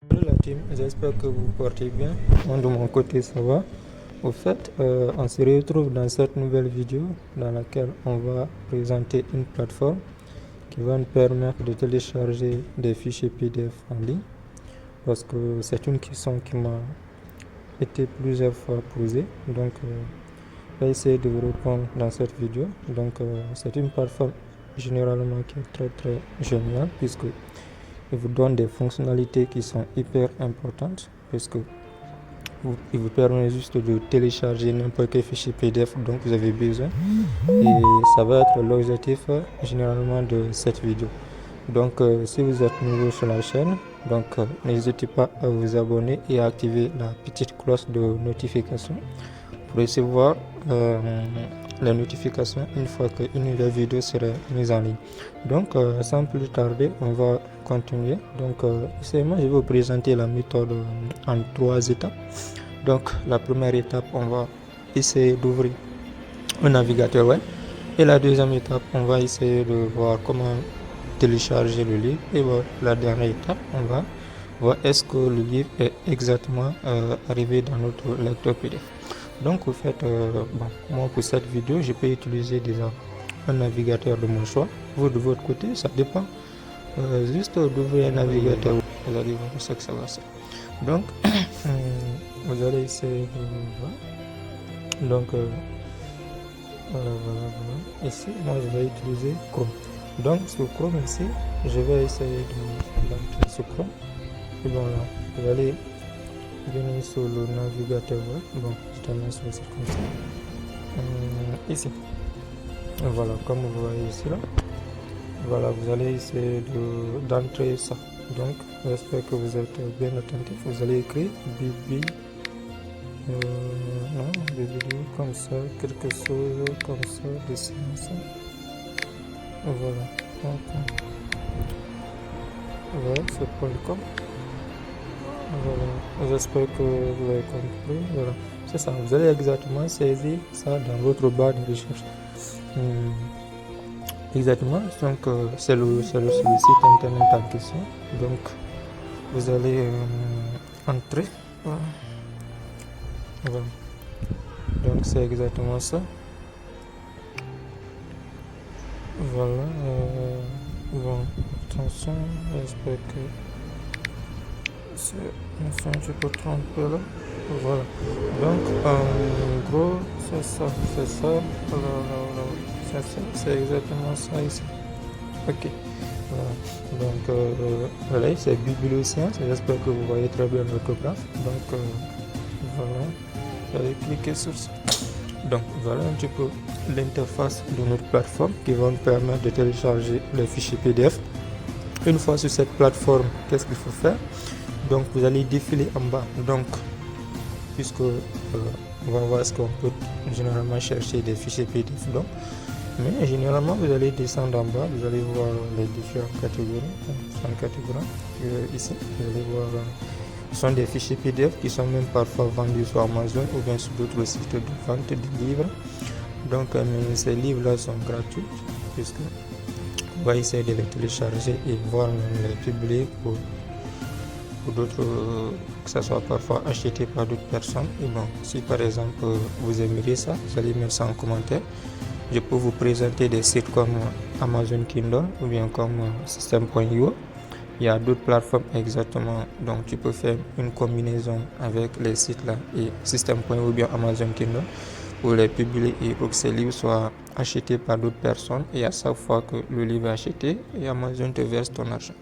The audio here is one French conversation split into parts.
Salut la team, j'espère que vous portez bien. Moi de mon côté ça va. Au fait, on se retrouve dans cette nouvelle vidéo dans laquelle on va présenter une plateforme qui va nous permettre de télécharger des fichiers PDF en ligne parce que c'est une question qui m'a été plusieurs fois posée. Donc, je vais essayer de vous répondre dans cette vidéo. Donc, c'est une plateforme généralement qui est très géniale puisque il vous donne des fonctionnalités qui sont hyper importantes puisque il vous permet juste de télécharger n'importe quel fichier PDF dont vous avez besoin et ça va être l'objectif généralement de cette vidéo. Donc si vous êtes nouveau sur la chaîne, donc n'hésitez pas à vous abonner et à activer la petite cloche de notification pour recevoir les notifications une fois qu'une nouvelle vidéo sera mise en ligne. Donc sans plus tarder, on va continuer. Donc ici, moi je vais vous présenter la méthode en 3 étapes. Donc la première étape, on va essayer d'ouvrir un navigateur web. Et la deuxième étape, on va essayer de voir comment télécharger le livre. Et voilà, la dernière étape, on va voir est-ce que le livre est exactement arrivé dans notre lecteur PDF. Donc au fait, moi pour cette vidéo, je peux utiliser déjà un navigateur de mon choix. Vous de votre côté, ça dépend. Juste d'ouvrir un navigateur, vous allez voir ce que ça va faire. Donc, vous allez essayer de voir. Donc, voilà. Ici, moi je vais utiliser Chrome. Donc, sur Chrome ici, je vais essayer d'entrer sur Chrome. Et voilà, vous allez venir sur le navigateur web. Bon, je termine sur le site comme ça. Ici. Voilà, comme vous voyez ici là. Voilà, vous allez essayer d'entrer ça. Donc, j'espère que vous êtes bien attentif. Vous allez écrire Bibi. Des vidéos comme ça, quelque chose comme ça, de science. Voilà. Voilà, c'est .com. Voilà, j'espère que vous avez compris. Voilà, c'est ça. Vous allez exactement saisir ça dans votre barre de recherche. Exactement. Donc, c'est le site internet en question. Donc, vous allez entrer. Voilà. Donc, c'est exactement ça. Voilà. Bon, attention, j'espère que c'est un petit peu trompé là. Voilà. Donc, en gros, c'est ça. C'est ça. Voilà. C'est exactement ça ici. Ok. Voilà. Donc, voilà, c'est Biblioscience. J'espère que vous voyez très bien l'orthographe. Donc, voilà. Vous allez cliquer sur ça. Donc, voilà un petit peu l'interface de notre plateforme qui va nous permettre de télécharger les fichiers PDF. Une fois sur cette plateforme, qu'est-ce qu'il faut faire? Donc, vous allez défiler en bas. Donc, puisque on va voir ce qu'on peut généralement chercher des fichiers PDF. Donc, mais généralement, vous allez descendre en bas, vous allez voir les différentes catégories. Ici, vous allez voir, ce sont des fichiers PDF qui sont même parfois vendus sur Amazon ou bien sur d'autres sites de vente de livres. Donc, ces livres-là sont gratuits, puisque on va essayer de les télécharger et voir les publier pour d'autres, que ce soit parfois acheté par d'autres personnes. Et bon, si par exemple vous aimeriez ça, vous allez mettre ça en commentaire. Je peux vous présenter des sites comme Amazon Kindle ou bien comme System.io. Il y a d'autres plateformes exactement, donc tu peux faire une combinaison avec les sites là et System.io ou bien Amazon Kindle pour les publier et pour que ces livres soient achetés par d'autres personnes, et à chaque fois que le livre est acheté, et Amazon te verse ton argent.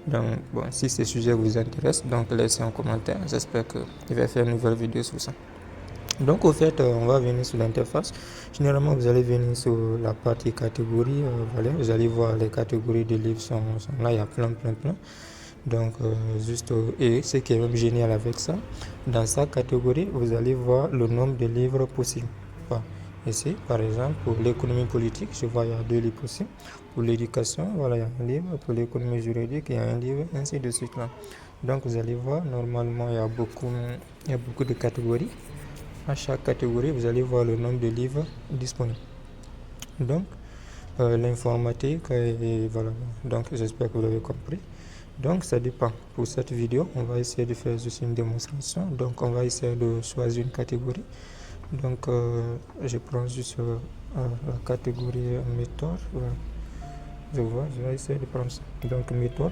Donc bon, si ce sujet vous intéresse, donc laissez un commentaire. J'espère que je vais faire une nouvelle vidéo sur ça. Donc au fait, on va venir sur l'interface. Généralement, vous allez venir sur la partie catégorie. Voilà, vous allez voir les catégories de livres sont là. Il y a plein. Donc et ce qui est même génial avec ça, dans sa catégorie, vous allez voir le nombre de livres possibles. Voilà. Ici, par exemple, pour l'économie politique, je vois il y a 2 livres possibles. Pour l'éducation, voilà, il y a un livre. Pour l'économie juridique, il y a un livre, ainsi de suite là. Donc vous allez voir, normalement, il y a beaucoup de catégories. À chaque catégorie, vous allez voir le nombre de livres disponibles. Donc, l'informatique, et voilà. Donc, j'espère que vous l'avez compris. Donc ça dépend. Pour cette vidéo, on va essayer de faire juste une démonstration. Donc on va essayer de choisir une catégorie. Donc je prends juste la catégorie méthode. Voilà. Je vais essayer de prendre ça. Donc méthode.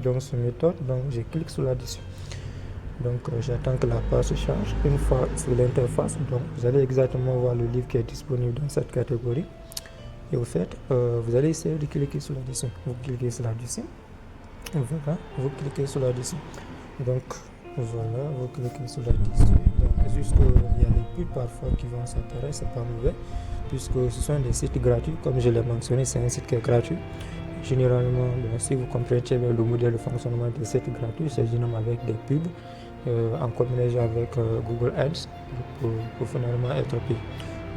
Donc ce méthode, donc je clique sur là-dessus. Donc j'attends que la page se charge. Une fois sur l'interface, donc vous allez exactement voir le livre qui est disponible dans cette catégorie. Et au fait, vous allez essayer de cliquer sur là-dessus. Vous cliquez sur là-dessus. Voilà, vous cliquez sur là-dessus. Donc voilà, vous cliquez sur là-dessus. Donc jusqu'il y a les pubs parfois qui vont s'apparaître, c'est pas mauvais, puisque ce sont des sites gratuits. Comme je l'ai mentionné, c'est un site qui est gratuit. Généralement, si vous comprenez le modèle de fonctionnement des sites gratuits, c'est généralement avec des pubs en combinaison avec Google Ads pour finalement être payé.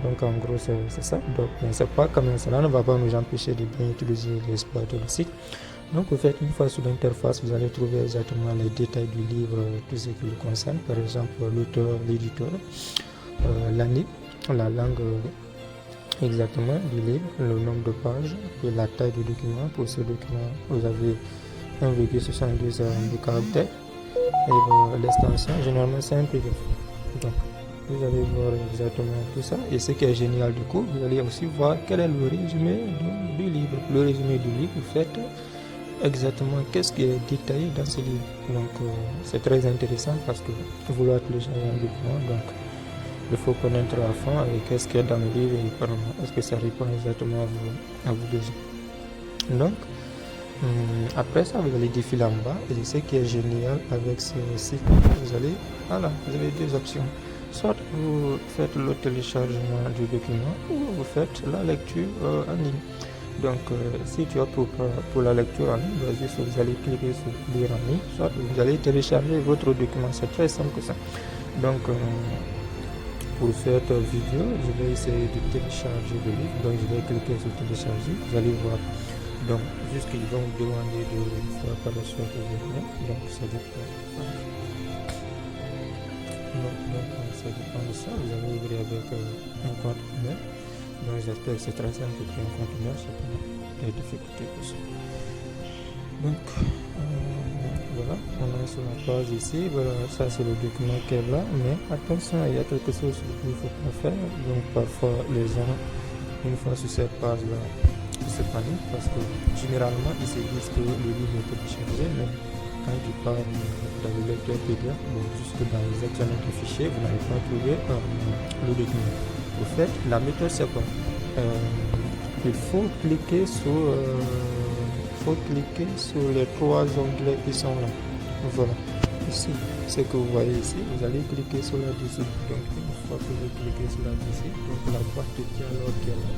Donc en gros c'est ça. Donc mais c'est pas comme cela ne va pas nous empêcher de bien utiliser et exploiter le site. Donc vous faites une fois sur l'interface, vous allez trouver exactement les détails du livre, tout ce qui le concerne, par exemple l'auteur, l'éditeur, l'année, la langue exactement du livre, le nombre de pages et la taille du document. Pour ce document, vous avez 1,72 de caractères et l'extension, généralement c'est un PDF. Donc vous allez voir exactement tout ça. Et ce qui est génial du coup, vous allez aussi voir quel est le résumé du livre. Le résumé du livre, vous faites exactement qu'est-ce qui est détaillé dans ce livre. Donc c'est très intéressant parce que vouloir télécharger un document, donc il faut connaître à fond et qu'est-ce qu'il y a dans le livre et est-ce que ça répond exactement à vos besoins. Donc après ça, vous allez défiler en bas et ce qui est génial avec ce site, vous avez deux options. Soit vous faites le téléchargement du document ou vous faites la lecture en ligne. Donc si tu optes pour la lecture en ligne, vous allez cliquer sur lire en ligne, soit vous allez télécharger votre document. C'est très simple que ça. Donc pour cette vidéo, je vais essayer de télécharger le livre. Donc je vais cliquer sur télécharger. Vous allez voir. Donc qu'ils vont vous demander de faire par la suite le document. Donc ça dépend. Donc ça dépend de ça. Vous allez ouvrir avec un compte email. Donc j'espère que c'est très simple de créer un compte email, c'est pas des difficultés pour ça. Donc voilà, on est sur la page ici. Voilà, ça c'est le document qui est là, mais attention, il y a quelque chose qu'il ne faut pas faire. Donc parfois les gens, une fois sur cette page là, ils se paniquent parce que généralement ils se disent que le livre est téléchargé, mais quand tu parles dans le lecteur PDF, jusque dans les actionnaires de fichiers, vous n'allez pas trouver le document. En fait, la méthode c'est quoi? Il faut cliquer sur les trois onglets qui sont là. Voilà. Ici, ce que vous voyez ici, vous allez cliquer sur là-dessus. Donc une fois que vous cliquez sur là-dessus, donc la boîte de dialogue qui est là,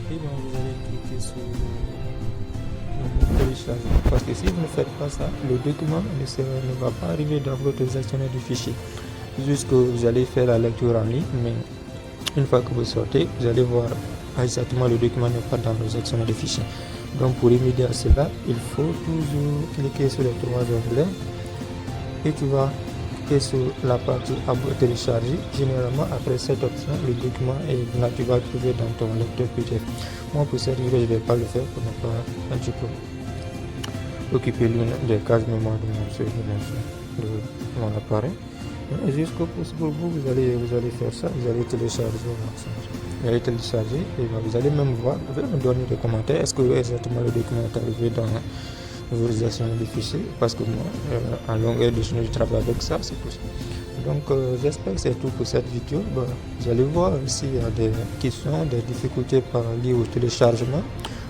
et bien vous allez cliquer sur télécharger. Parce que si vous ne faites pas ça, le document ne va pas arriver dans votre gestionnaire de fichiers. Juste que vous allez faire la lecture en ligne, mais une fois que vous sortez, vous allez voir exactement le document n'est pas dans le gestionnaire de fichiers. Donc pour remédier à cela, il faut toujours cliquer sur les trois onglets et tu vas cliquer sur la partie télécharger. Généralement après cette option, le document est là, tu vas le trouver dans ton lecteur PDF. Moi pour cette vidéo, je ne vais pas le faire pour ne pas un petit peu occuper l'une des cases mémoire de mon appareil. Et jusqu'au pour vous, vous allez faire ça, vous allez télécharger. Vous allez télécharger et vous allez même voir, vous allez me donner des commentaires. Est-ce que exactement le document est arrivé dans vos gestionnaires de fichiers? Parce que moi, en longueur de journée, je travaille avec ça, c'est tout ça. Donc j'espère que c'est tout pour cette vidéo. Vous allez voir s'il y a des questions, des difficultés liées au téléchargement.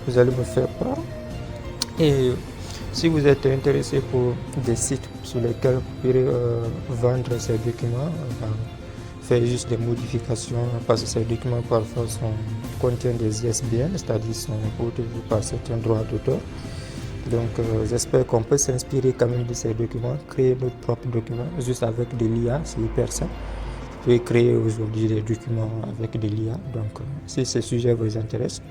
Vous allez me faire part. Et si vous êtes intéressé pour des sites sur lesquels vous pourrez vendre ces documents, faire juste des modifications, parce que ces documents parfois contiennent des ISBN, c'est-à-dire sont protégés par certains droits d'auteur. Donc j'espère qu'on peut s'inspirer quand même de ces documents, créer notre propre document, juste avec de l'IA, c'est hyper simple. Vous pouvez créer aujourd'hui des documents avec de l'IA. Donc si ce sujet vous intéresse,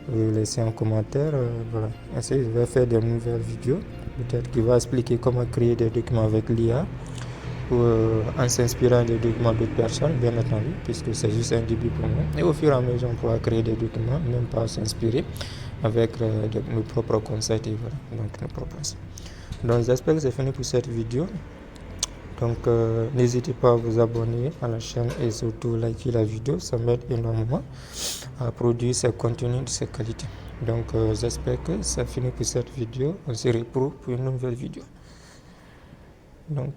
vous laissez un commentaire. Voilà. Ainsi, je vais faire de nouvelles vidéos, peut-être qui va expliquer comment créer des documents avec l'IA, en s'inspirant des documents d'autres personnes, bien entendu, puisque c'est juste un début pour moi. Et au fur et à mesure, on pourra créer des documents, même pas s'inspirer avec nos propres concepts et voilà, donc nos propres. Donc j'espère que c'est fini pour cette vidéo. Donc n'hésitez pas à vous abonner à la chaîne et surtout liker la vidéo, ça m'aide énormément à produire ce contenu de cette qualité. Donc j'espère que c'est fini pour cette vidéo. On se retrouve pour une nouvelle vidéo. Donc